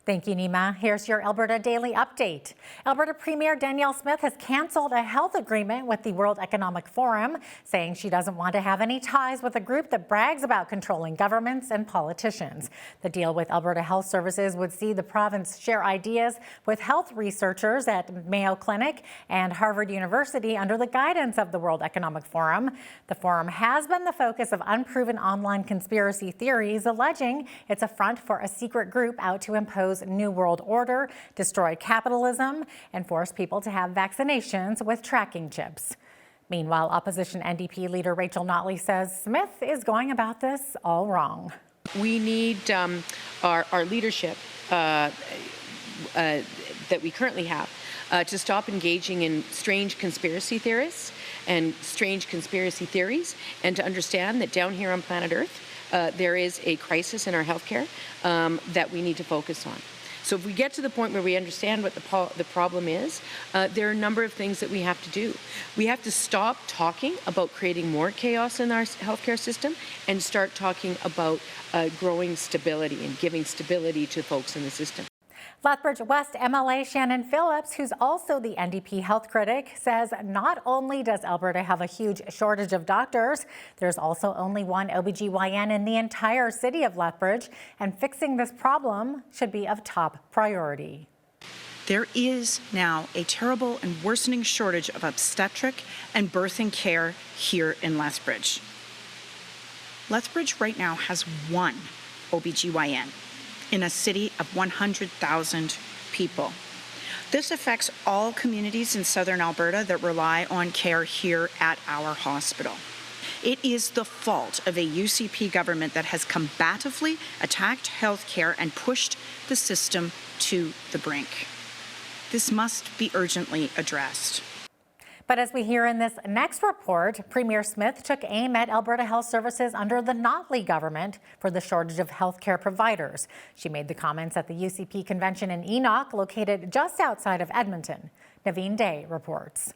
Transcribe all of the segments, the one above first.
Thank you, Nima. Here's your Alberta Daily Update. Alberta Premier Danielle Smith has canceled a health agreement with the World Economic Forum, saying she doesn't want to have any ties with a group that brags about controlling governments and politicians. The deal with Alberta Health Services would see the province share ideas with health researchers at Mayo Clinic and Harvard University under the guidance of the World Economic Forum. The forum has been the focus of unproven online conspiracy theories, alleging it's a front for a secret group out to impose New World Order, destroy capitalism, and force people to have vaccinations with tracking chips. Meanwhile, opposition NDP leader Rachel Notley says Smith is going about this all wrong. We need our leadership that we currently have to stop engaging in strange conspiracy theorists and strange conspiracy theories, and to understand that down here on planet Earth, there is a crisis in our healthcare that we need to focus on. So if we get to the point where we understand what the problem is, there are a number of things that we have to do. We have to stop talking about creating more chaos in our healthcare system and start talking about growing stability and giving stability to folks in the system. Lethbridge West MLA Shannon Phillips, who's also the NDP health critic, says not only does Alberta have a huge shortage of doctors, there's also only one OBGYN in the entire city of Lethbridge, and fixing this problem should be of top priority. There is now a terrible and worsening shortage of obstetric and birthing care here in Lethbridge. Lethbridge right now has one OBGYN in a city of 100,000 people. This affects all communities in southern Alberta that rely on care here at our hospital. It is the fault of a UCP government that has combatively attacked healthcare and pushed the system to the brink. This must be urgently addressed. But as we hear in this next report, Premier Smith took aim at Alberta Health Services under the Notley government for the shortage of healthcare providers. She made the comments at the UCP convention in Enoch, located just outside of Edmonton. Naveen Day reports.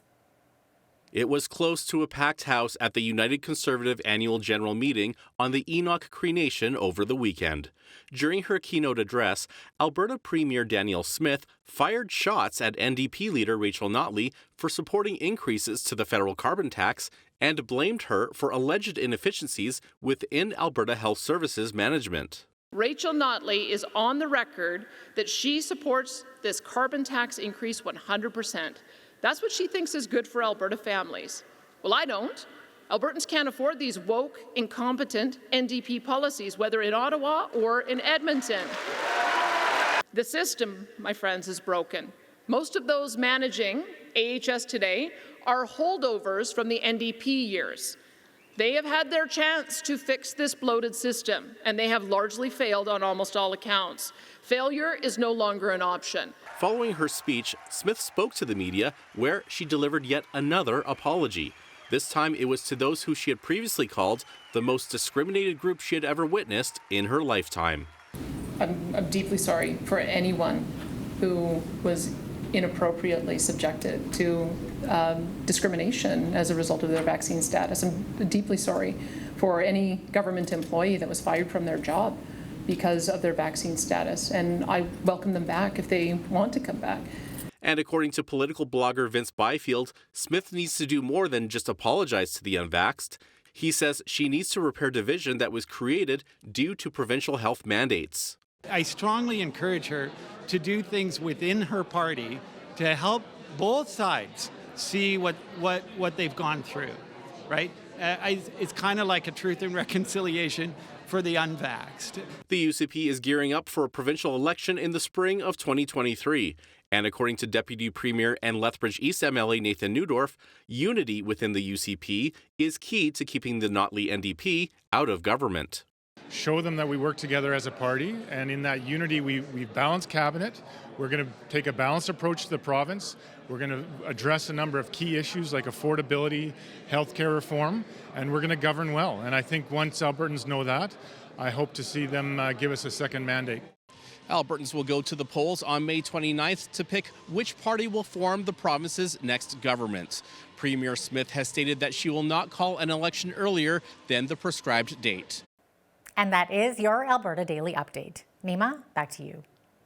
It was close to a packed house at the United Conservative Annual General Meeting on the Enoch Cree Nation over the weekend. During her keynote address, Alberta Premier Danielle Smith fired shots at NDP leader Rachel Notley for supporting increases to the federal carbon tax and blamed her for alleged inefficiencies within Alberta Health Services management. Rachel Notley is on the record that she supports this carbon tax increase 100%. That's what she thinks is good for Alberta families. Well, I don't. Albertans can't afford these woke, incompetent NDP policies, whether in Ottawa or in Edmonton. The system, my friends, is broken. Most of those managing AHS today are holdovers from the NDP years. They have had their chance to fix this bloated system, and they have largely failed on almost all accounts. Failure is no longer an option. Following her speech, Smith spoke to the media, where she delivered yet another apology. This time it was to those who she had previously called the most discriminated group she had ever witnessed in her lifetime. I'm deeply sorry for anyone who was inappropriately subjected to discrimination as a result of their vaccine status. I'm deeply sorry for any government employee that was fired from their job because of their vaccine status, and I welcome them back if they want to come back. And according to political blogger Vince Byfield, Smith needs to do more than just apologize to the unvaxxed. He says she needs to repair division that was created due to provincial health mandates. I strongly encourage her to do things within her party to help both sides see what they've gone through, right? It's kind of like a truth and reconciliation for the unvaxxed. The UCP is gearing up for a provincial election in the spring of 2023. And according to Deputy Premier and Lethbridge East MLA Nathan Newdorf, unity within the UCP is key to keeping the Notley NDP out of government. Show them that we work together as a party, and in that unity we've balanced cabinet. We're going to take a balanced approach to the province. We're going to address a number of key issues like affordability, healthcare reform, and we're going to govern well. And I think once Albertans know that, I hope to see them give us a second mandate. Albertans will go to the polls on May 29th to pick which party will form the province's next government. Premier Smith has stated that she will not call an election earlier than the prescribed date. And that is your Alberta Daily Update. Nima, back to you.